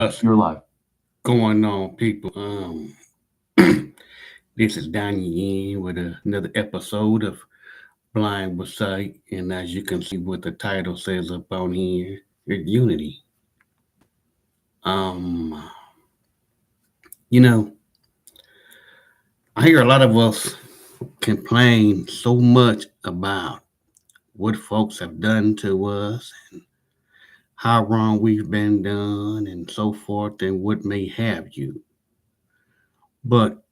Us. You're live. Going on, people? This is Donnie in with another episode of Blind with Sight, and as you can see, what the title says up on here, it's unity. Um, you know, I hear a lot of us complain so much about what folks have done to us, how wrong we've been done, and so forth, and what may have you. But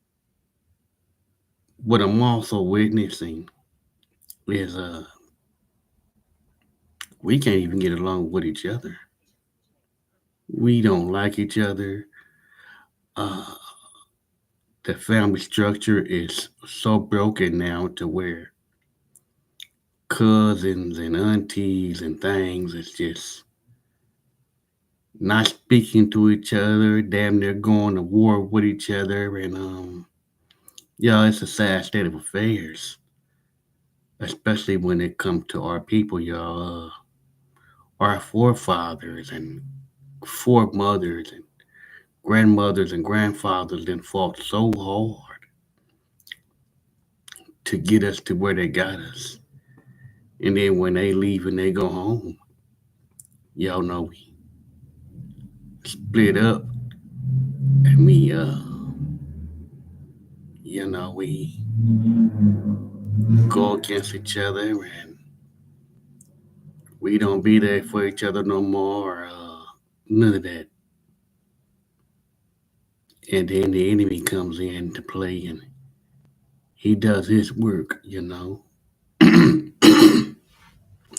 what I'm also witnessing is we can't even get along with each other. We don't like each other. Uh, the family structure is so broken now to where cousins and aunties and things is just not speaking to each other, damn near going to war with each other, and yeah, it's a sad state of affairs, especially when it comes to our people, y'all. Our forefathers and foremothers and grandmothers and grandfathers then fought so hard to get us to where they got us. And then when they leave and they go home, y'all know we split up and we go against each other and we don't be there for each other no more. None of that. And then the enemy comes in to play and he does his work.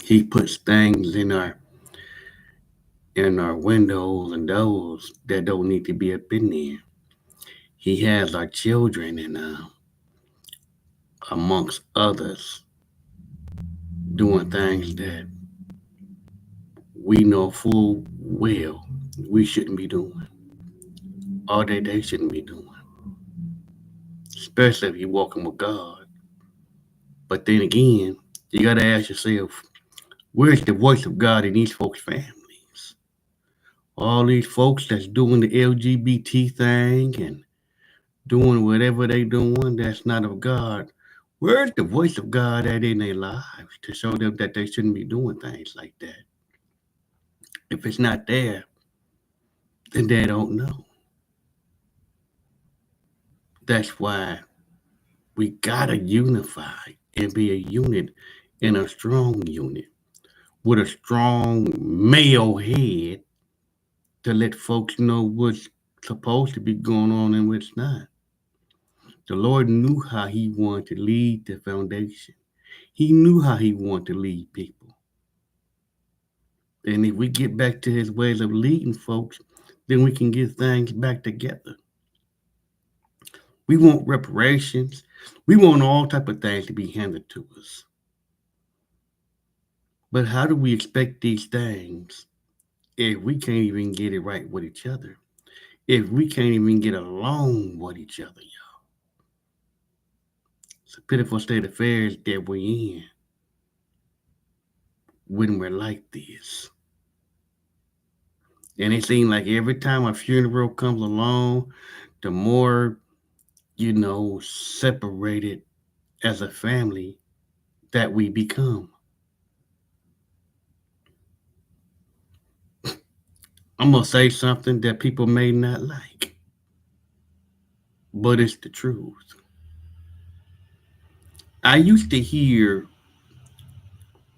He puts things in our windows and doors that don't need to be up in there. He has our children and amongst others doing things that we know full well we shouldn't be doing, or that they shouldn't be doing, especially if you're walking with God. But then again, you got to ask yourself, where's the voice of God in these folks' families? All these folks that's doing the LGBT thing and doing whatever they doing that's not of God. Where's the voice of God at in their lives to show them that they shouldn't be doing things like that? If it's not there, then they don't know. That's why we gotta unify and be a unit and a strong unit with a strong male head to let folks know what's supposed to be going on and what's not. The Lord knew how He wanted to lead the foundation. He knew how He wanted to lead people. And if we get back to His ways of leading folks, then we can get things back together. We want reparations. We want all type of things to be handed to us. But how do we expect these things if we can't even get it right with each other? If we can't even get along with each other, y'all. It's a pitiful state of affairs that we're in when we're like this. And it seems like every time a funeral comes along, the more, separated as a family that we become. I'm going to say something that people may not like, but it's the truth. I used to hear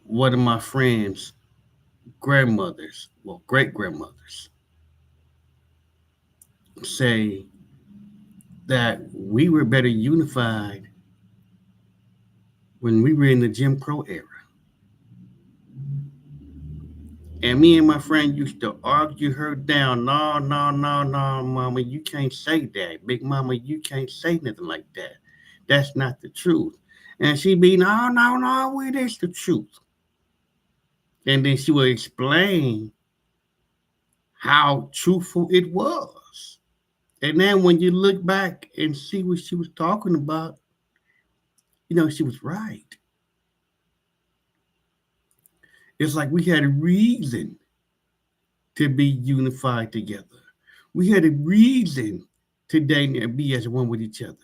one of my friends' grandmothers, well, great grandmothers, say that we were better unified when we were in the Jim Crow era. And me and my friend used to argue her down. No, no, no, no, mama, you can't say that. Big mama, you can't say nothing like that. That's not the truth. And she'd be, no, no, no, it is the truth. And then she would explain how truthful it was. And then when you look back and see what she was talking about, she was right. It's like we had a reason to be unified together. We had a reason to date and be as one with each other.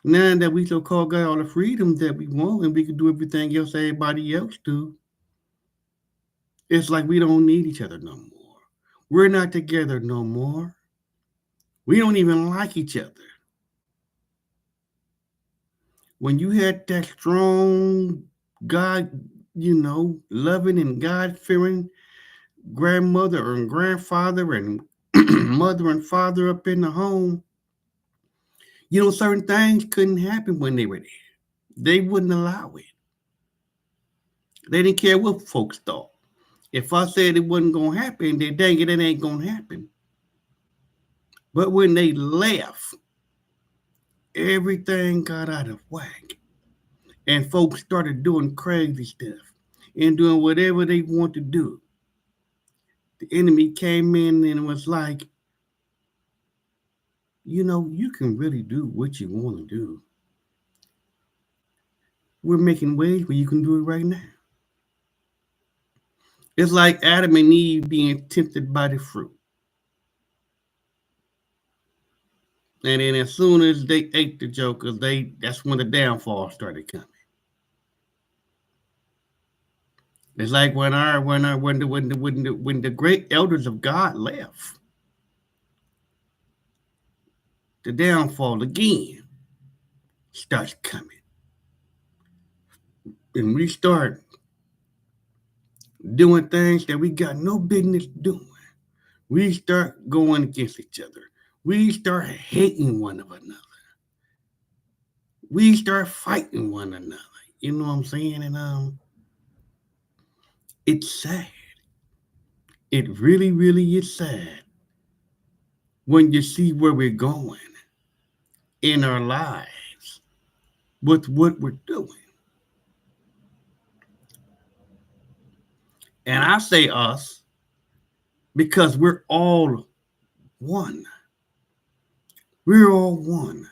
Now that we so-called got all the freedoms that we want and we can do everything else everybody else do, it's like we don't need each other no more. We're not together no more. We don't even like each other. When you had that strong God, loving and God fearing grandmother and grandfather and mother and father up in the home, certain things couldn't happen when they were there. They wouldn't allow it. They didn't care what folks thought. If I said it wasn't going to happen, then dang it ain't going to happen. But when they left, everything got out of whack. And folks started doing crazy stuff and doing whatever they want to do. The enemy came in and was like, you can really do what you want to do. We're making ways where you can do it right now. It's like Adam and Eve being tempted by the fruit. And then as soon as they ate the jokers, that's when the downfall started coming. It's like when the great elders of God left, the downfall again starts coming. And we start doing things that we got no business doing. We start going against each other. We start hating one another. We start fighting one another. You know what I'm saying? And it's sad. It really, really is sad when you see where we're going in our lives with what we're doing. And I say us because we're all one. We're all one.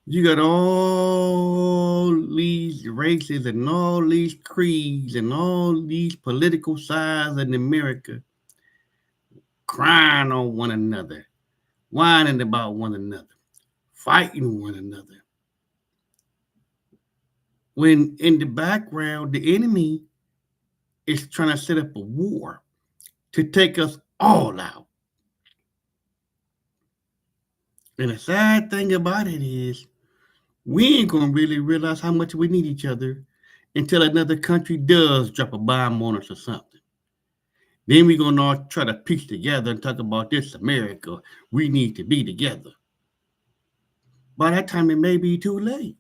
You got all these races and all these creeds and all these political sides in America crying on one another, whining about one another, fighting one another. When in the background, the enemy is trying to set up a war to take us all out. And the sad thing about it is, we ain't going to really realize how much we need each other until another country does drop a bomb on us or something. Then we're going to all try to piece together and talk about this America. We need to be together. By that time, it may be too late.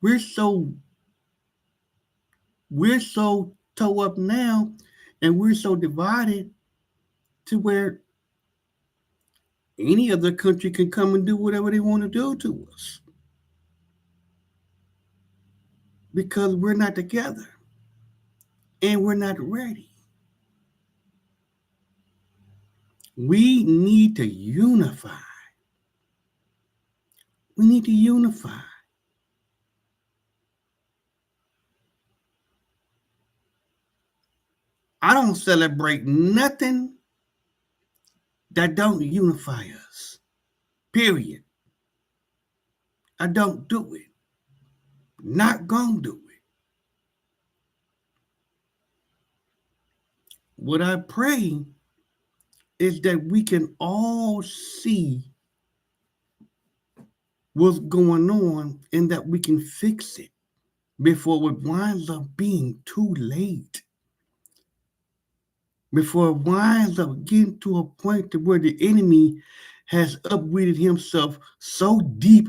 We're so toe up now, and we're so divided to where any other country can come and do whatever they want to do to us. Because we're not together. And we're not ready. We need to unify. We need to unify. I don't celebrate nothing that don't unify us. Period. I don't do it. Not gonna do it. What I pray is that we can all see what's going on and that we can fix it before it winds up being too late. Before it winds up getting to a point to where the enemy has uprooted himself so deep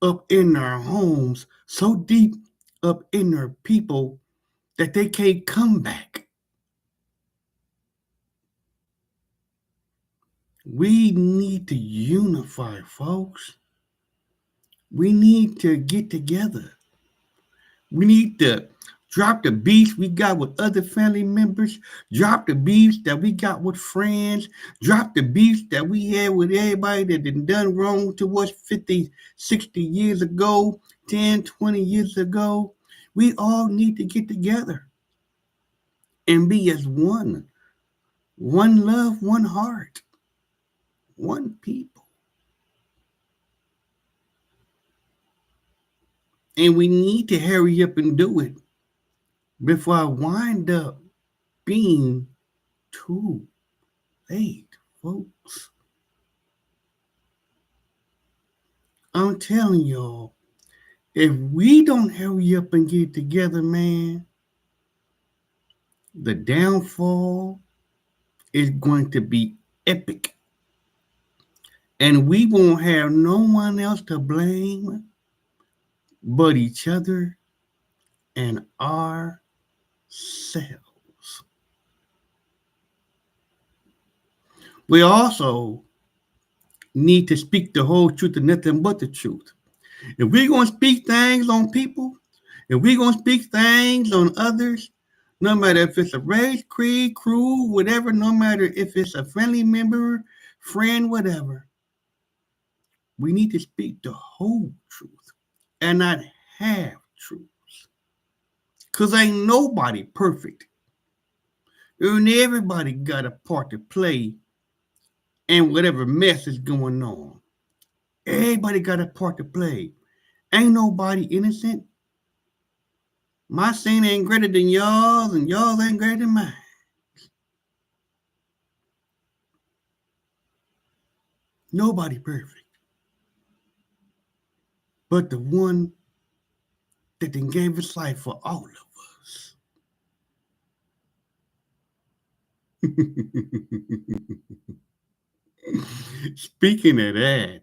up in our homes, so deep up in our people that they can't come back. We need to unify, folks. We need to get together. We need to drop the beefs we got with other family members. Drop the beefs that we got with friends. Drop the beefs that we had with everybody that done wrong to us 50, 60 years ago, 10, 20 years ago. We all need to get together. and be as one. One love, one heart, one people. And we need to hurry up and do it before I wind up being too late, folks. I'm telling y'all, if we don't hurry up and get it together, man, the downfall is going to be epic. And we won't have no one else to blame but each other and ourselves. We also need to speak the whole truth and nothing but the truth. If we're going to speak things on people, if we're going to speak things on others, no matter if it's a race, creed, crew, whatever, no matter if it's a friendly member, friend, whatever, we need to speak the whole truth and not half truths. Because ain't nobody perfect. And everybody got a part to play in whatever mess is going on. Everybody got a part to play. Ain't nobody innocent. My sin ain't greater than y'all's, and y'all ain't greater than mine. Nobody perfect. But the one that then gave his life for all of us. Speaking of that,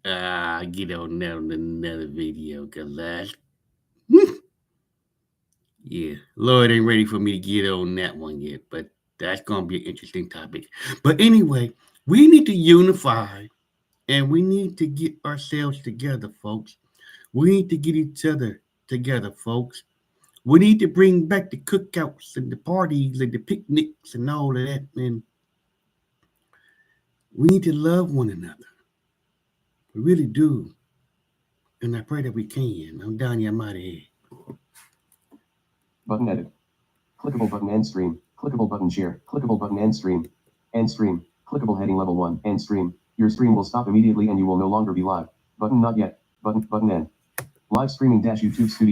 I'll get on that on another video, because yeah, Lord ain't ready for me to get on that one yet, but that's going to be an interesting topic. But anyway, we need to unify and we need to get ourselves together, folks. We need to get each other together, folks. We need to bring back the cookouts and the parties and the picnics and all of that. And we need to love one another. We really do. And I pray that we can. I'm down here, I'm out of here. Button edit. Clickable button end stream. Clickable button share. Clickable button end stream. End stream. Clickable heading level 1. End stream. Your stream will stop immediately and you will no longer be live. Button not yet. Button end. Live streaming dash YouTube studio.